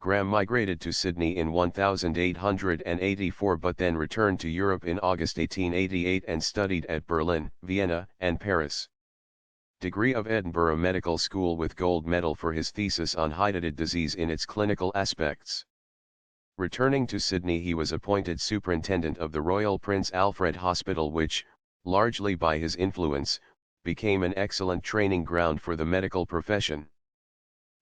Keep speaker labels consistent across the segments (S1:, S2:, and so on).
S1: Graham migrated to Sydney in 1884 but then returned to Europe in August 1888 and studied at Berlin, Vienna, and Paris. Degree of Edinburgh Medical School with gold medal for his thesis on hydatid disease in its clinical aspects. Returning to Sydney, he was appointed superintendent of the Royal Prince Alfred Hospital, which, largely by his influence, became an excellent training ground for the medical profession.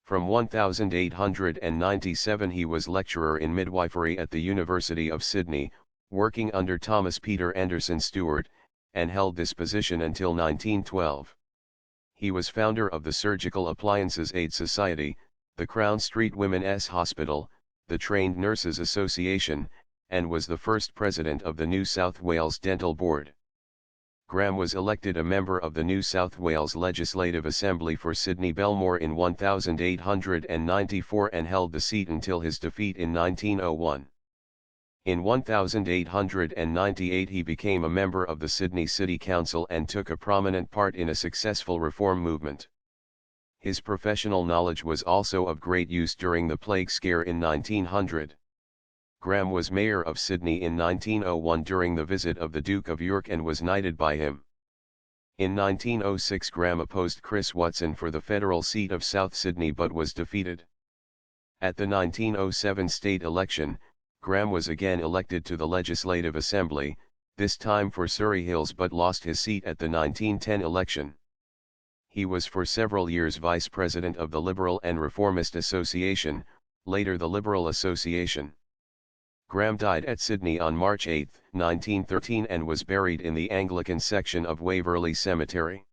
S1: From 1897 he was lecturer in midwifery at the University of Sydney, working under Thomas Peter Anderson Stewart, and held this position until 1912. He was founder of the Surgical Appliances Aid Society, the Crown Street Women's Hospital, the Trained Nurses Association, and was the first president of the New South Wales Dental Board. Graham was elected a member of the New South Wales Legislative Assembly for Sydney Belmore in 1894 and held the seat until his defeat in 1901. In 1898 he became a member of the Sydney City Council and took a prominent part in a successful reform movement. His professional knowledge was also of great use during the plague scare in 1900. Graham was mayor of Sydney in 1901 during the visit of the Duke of York and was knighted by him. In 1906 Graham opposed Chris Watson for the federal seat of South Sydney but was defeated. At the 1907 state election, Graham was again elected to the Legislative Assembly, this time for Surrey Hills, but lost his seat at the 1910 election. He was for several years vice president of the Liberal and Reformist Association, later the Liberal Association. Graham died at Sydney on March 8, 1913 and was buried in the Anglican section of Waverley Cemetery.